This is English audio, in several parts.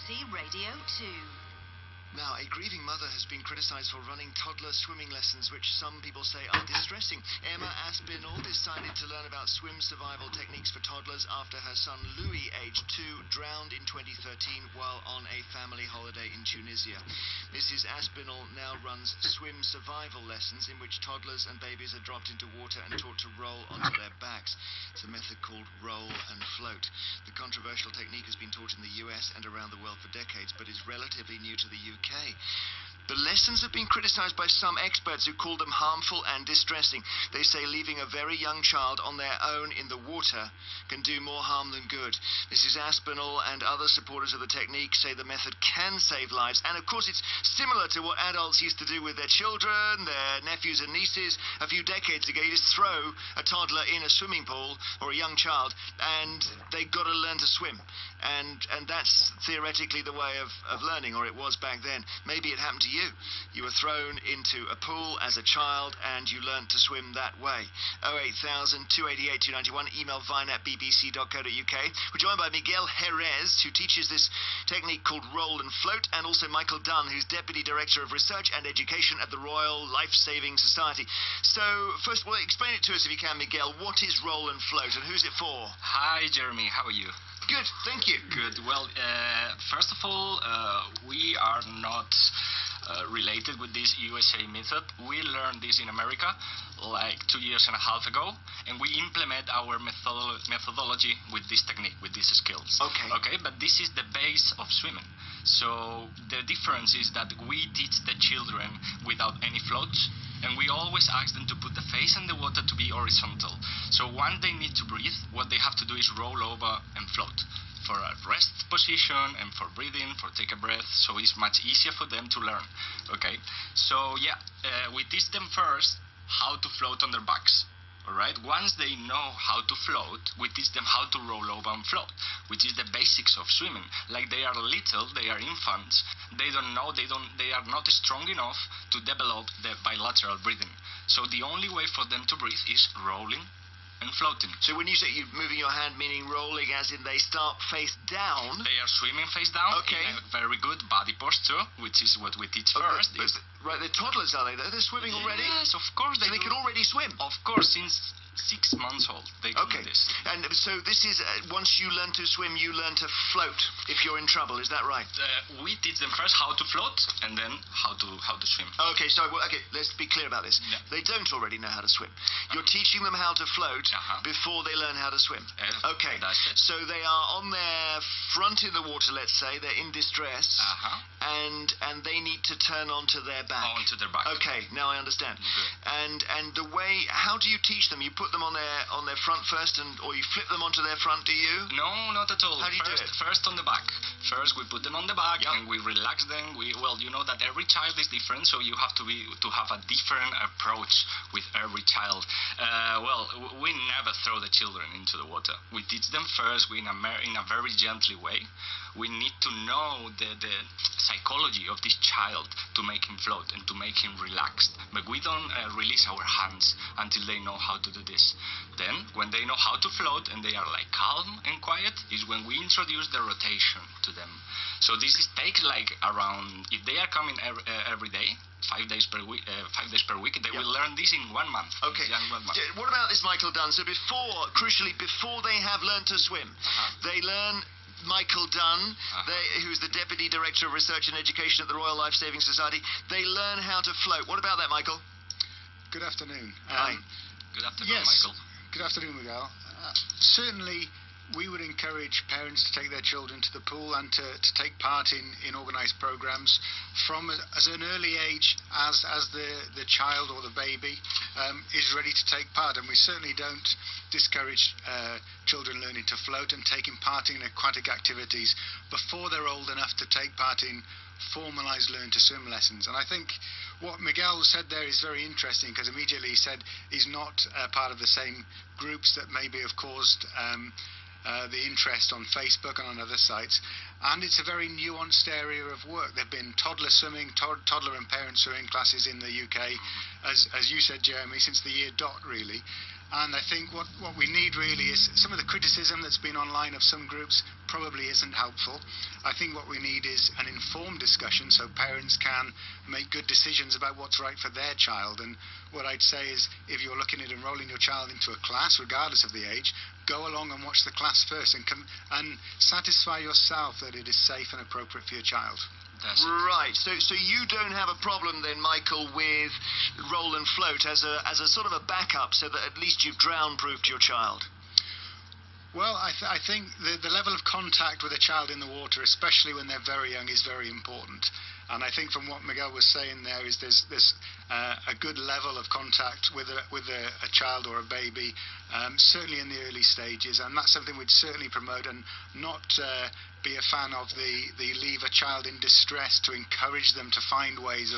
BBC Radio 2. Now, a grieving mother has been criticised for running toddler swimming lessons, which some people say are distressing. Emma Aspinall decided to learn about swim survival techniques for toddlers after her son Louis, aged 2, drowned in 2013 while on a family holiday in Tunisia. Mrs. Aspinall now runs swim survival lessons in which toddlers and babies are dropped into water and taught to roll onto their backs. It's a method called roll and float. The controversial technique has been taught in the US and around the world for decades, but is relatively new to the UK. The lessons have been criticised by some experts who call them harmful and distressing. They say leaving a very young child on their own in the water can do more harm than good. Mrs. Aspinall and other supporters of the technique say the method can save lives. And of course it's similar to what adults used to do with their children, their nephews and nieces. A few decades ago, you just throw a toddler in a swimming pool or a young child and they've got to learn to swim. And that's theoretically the way of learning, or it was back then. Maybe it happened to you. You were thrown into a pool as a child and you learnt to swim that way. 08000 288 291, email vine@bbc.co.uk. We're joined by Miguel Jerez, who teaches this technique called roll and float, and also Michael Dunn, who's Deputy Director of Research and Education at the Royal Life-Saving Society. So, first of all, explain it to us if you can, Miguel. What is roll and float and who's it for? Hi, Jeremy. How are you? Good, thank you. Good. Well, first of all, we are not related with this USA method. We learned this in America like 2.5 years ago, and we implement our methodology with this technique, with these skills. Okay, but this is the base of swimming. So the difference is that we teach the children without any floats, and we always ask them to put the face in the water to be horizontal. So once they need to breathe, what they have to do is roll over and float for a rest position and for breathing, for take a breath, so it's much easier for them to learn. Okay, so yeah, we teach them first how to float on their backs. Alright, once they know how to float, we teach them how to roll over and float, which is the basics of swimming. Like they are little, they are infants, they don't know, they are not strong enough to develop the bilateral breathing. So the only way for them to breathe is rolling and floating. So when you say you're moving your hand, meaning rolling as in they start face down? They are swimming face down in a very good body posture, which is what we teach first. Right, they're toddlers, are they? They're swimming already? Yes, of course. So they can already swim? Of course, since 6 months old, they can do this. And so this is, once you learn to swim, you learn to float if you're in trouble, is that right? We teach them first how to float, and then how to swim. Okay, so, let's be clear about this. Yeah. They don't already know how to swim. You're teaching them how to float before they learn how to swim. Okay, so they are on their front in the water, let's say, they're in distress, and they need to turn onto their back. Onto their back. Okay, now I understand. Good. And the way, how do you teach them? You put them on their front first, or you flip them onto their front, do you? No, not at all. How do you do it? First on the back. First we put them on the back and we relax them. You know that every child is different, so you have to have a different approach with every child. We never throw the children into the water. We teach them first in a very gently way. We need to know the psychology of this child to make him float and to make him relaxed. But we don't release our hands until they know how to do this. Then, when they know how to float and they are like calm and quiet, is when we introduce the rotation to them. So this takes like around, if they are coming every day, 5 days per week, they will learn this in 1 month. Okay. What about this, Michael Dunn? So crucially, before they have learned to swim, they learn. Michael Dunn, who's the Deputy Director of Research and Education at the Royal Life-Saving Society, they learn how to float. What about that, Michael? Good afternoon. Hi. Good afternoon, yes. Michael. Good afternoon, Miguel. Certainly, we would encourage parents to take their children to the pool and to take part in organised programmes from as an early age as the child or the baby is ready to take part. And we certainly don't discourage children learning to float and taking part in aquatic activities before they're old enough to take part in formalised learn to swim lessons. And I think what Miguel said there is very interesting, because immediately he said he's not part of the same groups that maybe have caused the interest on Facebook and on other sites, and it's a very nuanced area of work. There have been toddler swimming, toddler and parent swimming classes in the UK, as you said, Jeremy, since the year dot really. And I think what we need really is some of the criticism that's been online of some groups probably isn't helpful. I think what we need is an informed discussion so parents can make good decisions about what's right for their child. And what I'd say is, if you're looking at enrolling your child into a class, regardless of the age, go along and watch the class first and satisfy yourself that it is safe and appropriate for your child. Right, so you don't have a problem then, Michael, with roll and float as a sort of a backup, so that at least you've drown-proofed your child? Well, I think the level of contact with a child in the water, especially when they're very young, is very important. And I think from what Miguel was saying there is there's a good level of contact with a child or a baby, certainly in the early stages, and that's something we'd certainly promote, and not be a fan of the leave a child in distress, to encourage them to find ways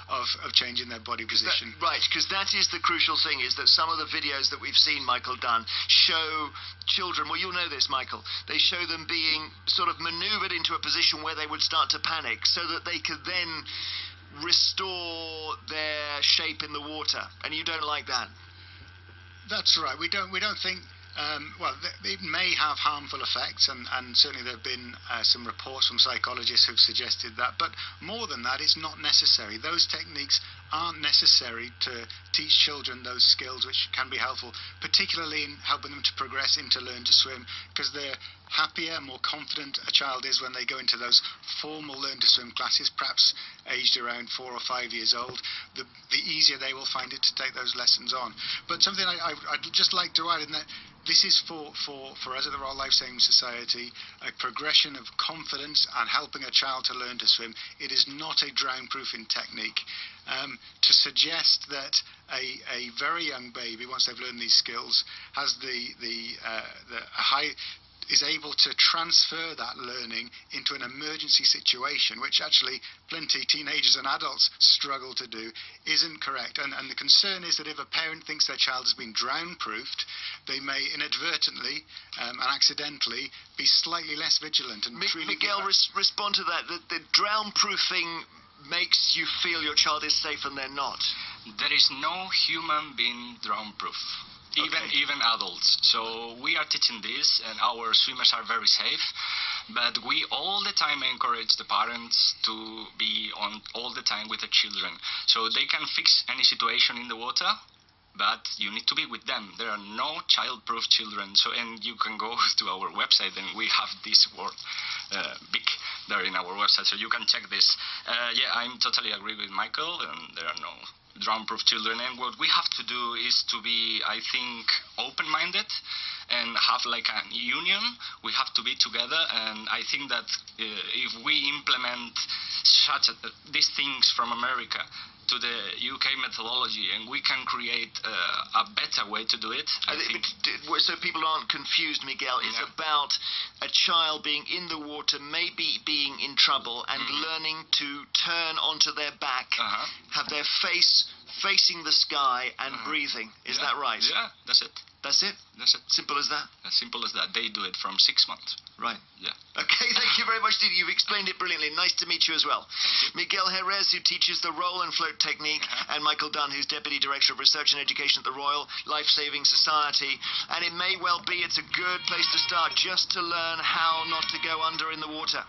of changing their body position. Right, because that is the crucial thing, is that some of the videos that we've seen Michael done show children, well, you'll know this, Michael, they show them being sort of manoeuvred into a position where they would start to panic, so that they could then restore their shape in the water, and you don't like that? That's right. We don't think. Well, it may have harmful effects, and certainly there have been some reports from psychologists who've suggested that. But more than that, it's not necessary. Those techniques aren't necessary to teach children those skills, which can be helpful, particularly in helping them to progress into learn to swim, because they're happier, more confident a child is when they go into those formal learn to swim classes, perhaps aged around 4 or 5 years old. The easier they will find it to take those lessons on. But something I'd just like to add in that, this is for us at the Royal Life Saving Society, a progression of confidence and helping a child to learn to swim. It is not a drown-proofing technique. To suggest that a very young baby, once they've learned these skills, has is able to transfer that learning into an emergency situation, which actually plenty teenagers and adults struggle to do, isn't correct. And the concern is that if a parent thinks their child has been drown-proofed, they may inadvertently and accidentally be slightly less vigilant. And Miguel, respond to that. The drown-proofing makes you feel your child is safe and they're not. There is no human being drown-proof. Even adults. So we are teaching this, and our swimmers are very safe, but we all the time encourage the parents to be on all the time with the children, so they can fix any situation in the water, but you need to be with them. There are no child-proof children. So, and you can go to our website, and we have this word big there in our website, so you can check this. Yeah, I'm totally agree with Michael, and there are no drown-proof children, and what we have to do is to be, I think, open-minded and have like a union. We have to be together, and I think that if we implement these things from America to the UK methodology, and we can create a better way to do it. So people aren't confused, Miguel, it's about a child being in the water, maybe being in trouble, and learning to turn onto their back, have their face facing the sky and breathing. Is that right? Yeah, that's it. That's it? That's it. Simple as that? As simple as that. They do it from 6 months. Right. Yeah. Okay, thank you very much, Didi. You've explained it brilliantly. Nice to meet you as well. Miguel Jerez, who teaches the roll and float technique, and Michael Dunn, who's Deputy Director of Research and Education at the Royal Life Saving Society. And it may well be it's a good place to start, just to learn how not to go under in the water.